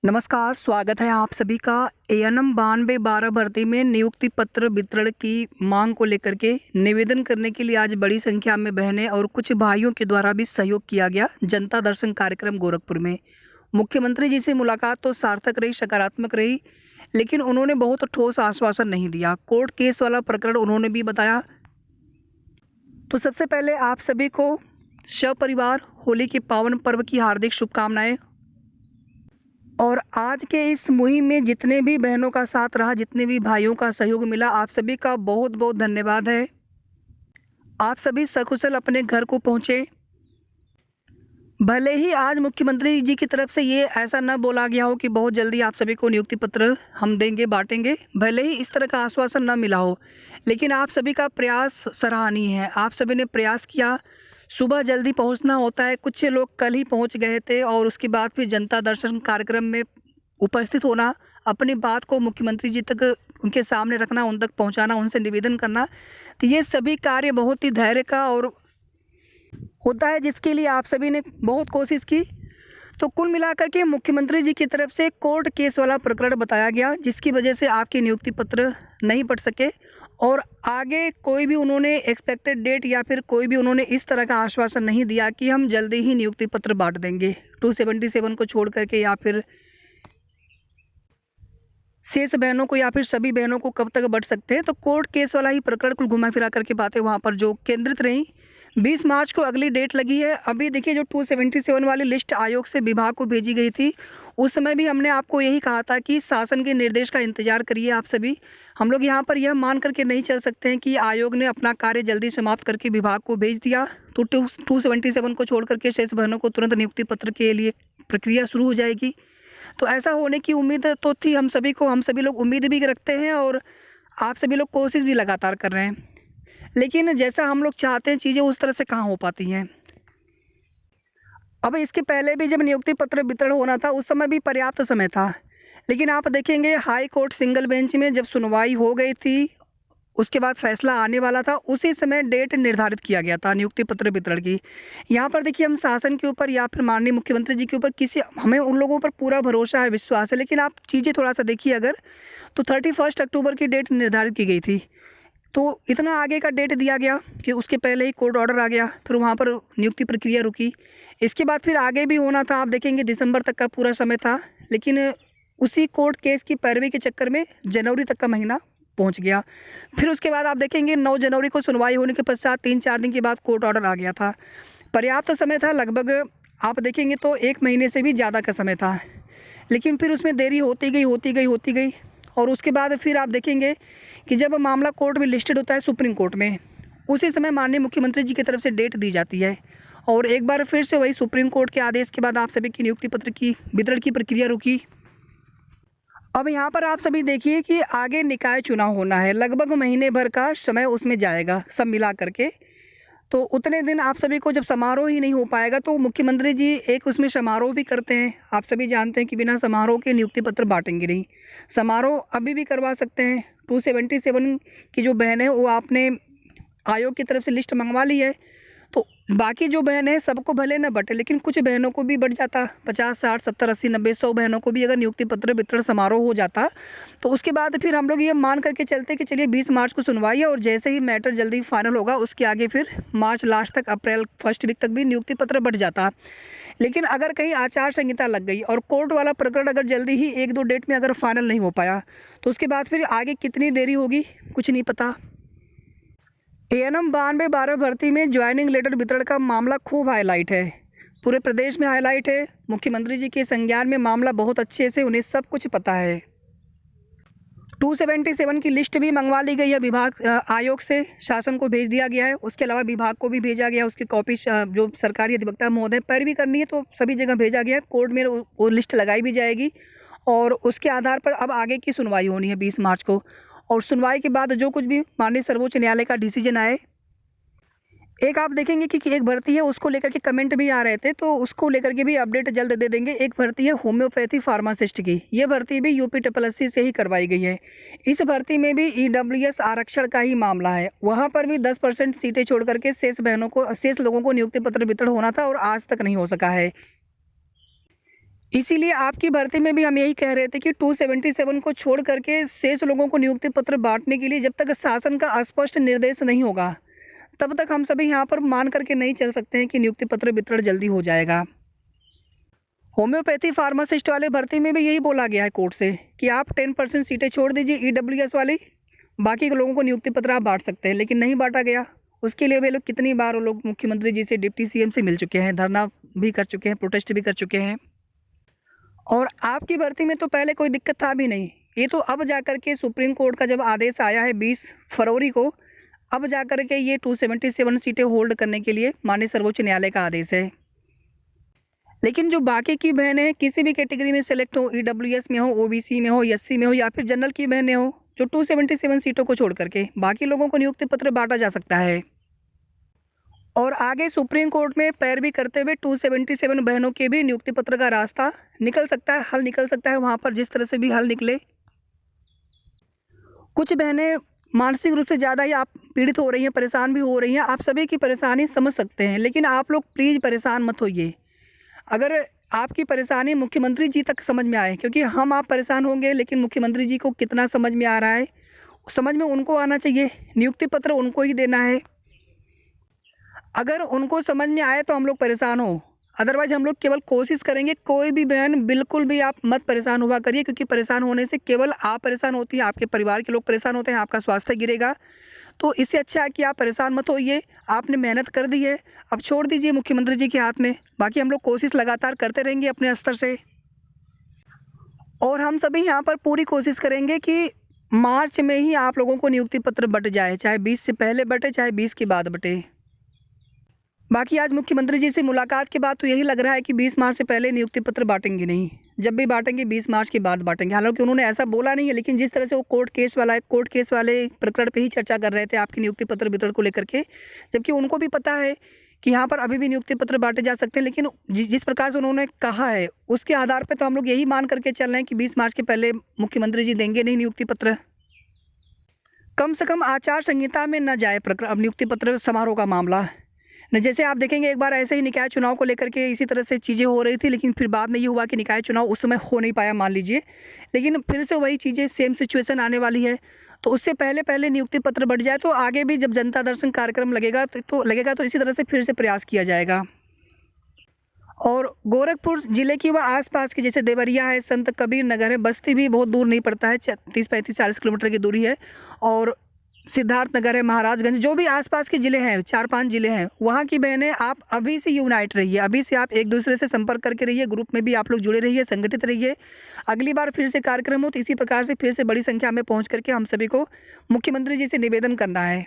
नमस्कार, स्वागत है आप सभी का। एएनएम 9212 भर्ती में नियुक्ति पत्र वितरण की मांग को लेकर के निवेदन करने के लिए आज बड़ी संख्या में बहनें और कुछ भाइयों के द्वारा भी सहयोग किया गया जनता दर्शन कार्यक्रम गोरखपुर में। मुख्यमंत्री जी से मुलाकात तो सार्थक रही, सकारात्मक रही, लेकिन उन्होंने बहुत ठोस आश्वासन नहीं दिया। कोर्ट केस वाला प्रकरण उन्होंने भी बताया। तो सबसे पहले आप सभी को सपरिवार होली के पावन पर्व की हार्दिक शुभकामनाएं। और आज के इस मुहिम में जितने भी बहनों का साथ रहा, जितने भी भाइयों का सहयोग मिला, आप सभी का बहुत बहुत धन्यवाद है। आप सभी सकुशल अपने घर को पहुँचे। भले ही आज मुख्यमंत्री जी की तरफ से ये ऐसा न बोला गया हो कि बहुत जल्दी आप सभी को नियुक्ति पत्र हम देंगे, बांटेंगे, भले ही इस तरह का आश्वासन न मिला हो, लेकिन आप सभी का प्रयास सराहनीय है। आप सभी ने प्रयास किया। सुबह जल्दी पहुंचना होता है, कुछ लोग कल ही पहुंच गए थे और उसके बाद फिर जनता दर्शन कार्यक्रम में उपस्थित होना, अपनी बात को मुख्यमंत्री जी तक उनके सामने रखना, उन तक पहुंचाना, उनसे निवेदन करना, तो ये सभी कार्य बहुत ही धैर्य का और होता है, जिसके लिए आप सभी ने बहुत कोशिश की। तो कुल मिलाकर के मुख्यमंत्री जी की तरफ से कोर्ट केस वाला प्रकरण बताया गया, जिसकी वजह से आपके नियुक्ति पत्र नहीं पढ़ सके। और आगे कोई भी उन्होंने एक्सपेक्टेड डेट या फिर कोई भी उन्होंने इस तरह का आश्वासन नहीं दिया कि हम जल्दी ही नियुक्ति पत्र बांट देंगे 277 को छोड़ करके, या फिर शेष बहनों को, या फिर सभी बहनों को कब तक बढ़ सकते हैं। तो कोर्ट केस वाला ही प्रकरण कुल घुमा फिरा करके बातें वहाँ पर जो केंद्रित रहीं। 20 मार्च को अगली डेट लगी है। अभी देखिए, जो 277 वाली लिस्ट आयोग से विभाग को भेजी गई थी, उस समय भी हमने आपको यही कहा था कि शासन के निर्देश का इंतजार करिए आप सभी। हम लोग यहाँ पर यह मान करके नहीं चल सकते हैं कि आयोग ने अपना कार्य जल्दी समाप्त करके विभाग को भेज दिया तो 277 को छोड़ करके शेष बहनों को तुरंत नियुक्ति पत्र के लिए प्रक्रिया शुरू हो जाएगी। तो ऐसा होने की उम्मीद तो थी हम सभी को, हम सभी लोग उम्मीद भी रखते हैं और आप सभी लोग कोशिश भी लगातार कर रहे हैं, लेकिन जैसा हम लोग चाहते हैं चीज़ें उस तरह से कहाँ हो पाती हैं। अब इसके पहले भी जब नियुक्ति पत्र वितरण होना था, उस समय भी पर्याप्त समय था, लेकिन आप देखेंगे हाई कोर्ट सिंगल बेंच में जब सुनवाई हो गई थी, उसके बाद फैसला आने वाला था, उसी समय डेट निर्धारित किया गया था नियुक्ति पत्र वितरण की। यहाँ पर देखिए, हम शासन के ऊपर या फिर माननीय मुख्यमंत्री जी के ऊपर हमें उन लोगों पर पूरा भरोसा है, विश्वास है, लेकिन आप चीज़ें थोड़ा सा देखिए अगर, तो 31 अक्टूबर की डेट निर्धारित की गई थी, तो इतना आगे का डेट दिया गया कि उसके पहले ही कोर्ट ऑर्डर आ गया, फिर वहाँ पर नियुक्ति प्रक्रिया रुकी। इसके बाद फिर आगे भी होना था, आप देखेंगे दिसंबर तक का पूरा समय था, लेकिन उसी कोर्ट केस की पैरवी के चक्कर में जनवरी तक का महीना पहुंच गया। फिर उसके बाद आप देखेंगे 9 जनवरी को सुनवाई होने के पश्चात 3-4 दिन के बाद कोर्ट ऑर्डर आ गया था। पर्याप्त समय था, लगभग आप देखेंगे तो 1 महीने से भी ज़्यादा का समय था, लेकिन फिर उसमें देरी होती गई और उसके बाद फिर आप देखेंगे कि जब मामला कोर्ट में लिस्टेड होता है सुप्रीम कोर्ट में, उसी समय माननीय मुख्यमंत्री जी की तरफ से डेट दी जाती है और एक बार फिर से वही सुप्रीम कोर्ट के आदेश के बाद आप सभी की नियुक्ति पत्र की वितरण की प्रक्रिया रुकी। अब यहाँ पर आप सभी देखिए कि आगे निकाय चुनाव होना है, लगभग महीने भर का समय उसमें जाएगा सब मिला करके। तो उतने दिन आप सभी को जब समारोह ही नहीं हो पाएगा, तो मुख्यमंत्री जी एक उसमें समारोह भी करते हैं। आप सभी जानते हैं कि बिना समारोह के नियुक्ति पत्र बांटेंगे नहीं। समारोह अभी भी करवा सकते हैं। 277 की जो बहन है वो आपने आयोग की तरफ से लिस्ट मंगवा ली है, तो बाकी जो बहन है सबको भले न बटे, लेकिन कुछ बहनों को भी बढ़ जाता, 50, 60, 70, 80, 90, 100 बहनों को भी अगर नियुक्ति पत्र वितरण समारोह हो जाता, तो उसके बाद फिर हम लोग ये मान करके चलते कि चलिए 20 मार्च को सुनवाई है और जैसे ही मैटर जल्दी फाइनल होगा उसके आगे फिर मार्च लास्ट तक, अप्रैल फर्स्ट वीक तक भी नियुक्ति पत्र बढ़ जाता। लेकिन अगर कहीं आचार संहिता लग गई और कोर्ट वाला प्रकरण अगर जल्दी ही 1-2 डेट में अगर फाइनल नहीं हो पाया, तो उसके बाद फिर आगे कितनी देरी होगी कुछ नहीं पता। एएनएम 9212 भर्ती में ज्वाइनिंग लेटर वितरण का मामला खूब हाईलाइट है, पूरे प्रदेश में हाईलाइट है। मुख्यमंत्री जी के संज्ञान में मामला बहुत अच्छे से उन्हें सब कुछ पता है। 277 की लिस्ट भी मंगवा ली गई है विभाग आयोग से, शासन को भेज दिया गया है। उसके अलावा विभाग को भी भेजा गया, उसकी कॉपी जो सरकारी अधिवक्ता महोदय पैरवी करनी है तो सभी जगह भेजा गया है। कोर्ट में वो लिस्ट लगाई भी जाएगी और उसके आधार पर अब आगे की सुनवाई होनी है 20 मार्च को, और सुनवाई के बाद जो कुछ भी माननीय सर्वोच्च न्यायालय का डिसीजन आए। एक आप देखेंगे कि एक भर्ती है, उसको लेकर के कमेंट भी आ रहे थे, तो उसको लेकर के भी अपडेट जल्द दे देंगे। एक भर्ती है होम्योपैथी फार्मासिस्ट की, ये भर्ती भी UPSSC से ही करवाई गई है। इस भर्ती में भी EWS आरक्षण का ही मामला है, वहाँ पर भी 10% सीटें छोड़ करके शेष लोगों को नियुक्ति पत्र वितरण होना था और आज तक नहीं हो सका है। इसीलिए आपकी भर्ती में भी हम यही कह रहे थे कि 277 को छोड़ करके शेष लोगों को नियुक्ति पत्र बाँटने के लिए जब तक शासन का स्पष्ट निर्देश नहीं होगा, तब तक हम सभी यहाँ पर मान करके नहीं चल सकते हैं कि नियुक्ति पत्र वितरण जल्दी हो जाएगा। होम्योपैथी फार्मासिस्ट वाले भर्ती में भी यही बोला गया है कोर्ट से कि आप 10% सीटें छोड़ दीजिए ईडब्ल्यूएस वाली, बाकी के लोगों को नियुक्ति पत्र आप बाँट सकते हैं, लेकिन नहीं बाँटा गया। उसके लिए वे लोग कितनी बार वो लोग मुख्यमंत्री जी से, डिप्टी सीएम से मिल चुके हैं, धरना भी कर चुके हैं, प्रोटेस्ट भी कर चुके हैं। और आपकी भर्ती में तो पहले कोई दिक्कत था भी नहीं, ये तो अब जाकर के सुप्रीम कोर्ट का जब आदेश आया है 20 फरवरी को, अब जाकर के ये 277 सीटें होल्ड करने के लिए माननीय सर्वोच्च न्यायालय का आदेश है। लेकिन जो बाकी की बहनें हैं, किसी भी कैटेगरी में सेलेक्ट हो, ईडब्ल्यूएस में हो, ओबीसी में हो, एससी में हो या फिर जनरल की बहनें हो, जो 277 सीटों को छोड़ करके बाकी लोगों को नियुक्ति पत्र बांटा जा सकता है। और आगे सुप्रीम कोर्ट में पैरवी करते हुए 277 बहनों के भी नियुक्ति पत्र का रास्ता निकल सकता है, हल निकल सकता है, वहाँ पर जिस तरह से भी हल निकले। कुछ बहनें मानसिक रूप से ज़्यादा ही आप पीड़ित हो रही हैं, परेशान भी हो रही हैं, आप सभी की परेशानी समझ सकते हैं, लेकिन आप लोग प्लीज़ परेशान मत होइए। अगर आपकी परेशानी मुख्यमंत्री जी तक समझ में आए, क्योंकि हम आप परेशान होंगे, लेकिन मुख्यमंत्री जी को कितना समझ में आ रहा है, समझ में उनको आना चाहिए, नियुक्ति पत्र उनको ही देना है। अगर उनको समझ में आए तो हम लोग परेशान हो, अदरवाइज़ हम लोग केवल कोशिश करेंगे। कोई भी बहन बिल्कुल भी आप मत परेशान हुआ करिए, क्योंकि परेशान होने से केवल आप परेशान होती हैं, आपके परिवार के लोग परेशान होते हैं, आपका स्वास्थ्य गिरेगा। तो इससे अच्छा है कि आप परेशान मत होइए, आपने मेहनत कर दी है, अब छोड़ दीजिए मुख्यमंत्री जी के हाथ में। बाकी हम लोग कोशिश लगातार करते रहेंगे अपने स्तर से, और हम सभी यहाँ पर पूरी कोशिश करेंगे कि मार्च में ही आप लोगों को नियुक्ति पत्र बँट जाए, चाहे 20 से पहले बँटे, चाहे 20 के बाद बँटे। बाकी आज मुख्यमंत्री जी से मुलाकात के बाद तो यही लग रहा है कि 20 मार्च से पहले नियुक्ति पत्र बांटेंगे नहीं, जब भी बांटेंगे 20 मार्च के बाद बांटेंगे। हालांकि उन्होंने ऐसा बोला नहीं है, लेकिन जिस तरह से वो कोर्ट केस वाले प्रकरण पे ही चर्चा कर रहे थे आपके नियुक्ति पत्र वितरण को लेकर के, जबकि उनको भी पता है कि यहाँ पर अभी भी नियुक्ति पत्र बांटे जा सकते हैं। लेकिन जिस प्रकार से उन्होंने कहा है उसके आधार पर तो हम लोग यही मान करके चल रहे हैं कि 20 मार्च के पहले मुख्यमंत्री जी देंगे नहीं नियुक्ति पत्र। कम से कम आचार संहिता में न जाए प्रकरण, अब नियुक्ति पत्र समारोह का मामला न। जैसे आप देखेंगे एक बार ऐसे ही निकाय चुनाव को लेकर के इसी तरह से चीज़ें हो रही थी, लेकिन फिर बाद में ये हुआ कि निकाय चुनाव उस समय हो नहीं पाया मान लीजिए, लेकिन फिर से वही चीज़ें सेम सिचुएशन आने वाली है। तो उससे पहले पहले नियुक्ति पत्र बढ़ जाए तो आगे भी जब जनता दर्शन कार्यक्रम लगेगा तो इसी तरह से फिर से प्रयास किया जाएगा। और गोरखपुर ज़िले की व आसपास की जैसे देवरिया है, संत कबीर नगर है, बस्ती भी बहुत दूर नहीं पड़ता है, 30-35-40 किलोमीटर की दूरी है, और सिद्धार्थनगर है, महाराजगंज, जो भी आसपास के ज़िले हैं, 4-5 ज़िले हैं, वहाँ की बहनें आप अभी से यूनाइट रहिए, अभी से आप एक दूसरे से संपर्क करके रहिए, ग्रुप में भी आप लोग जुड़े रहिए, संगठित रहिए। अगली बार फिर से कार्यक्रम हो तो इसी प्रकार से फिर से बड़ी संख्या में पहुँच करके हम सभी को मुख्यमंत्री जी से निवेदन करना है।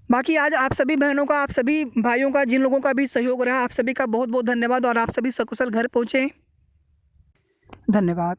बाकी आज आप सभी बहनों का, आप सभी भाइयों का, जिन लोगों का भी सहयोग रहा, आप सभी का बहुत बहुत धन्यवाद, और आप सभी सकुशल घर पहुँचे। धन्यवाद।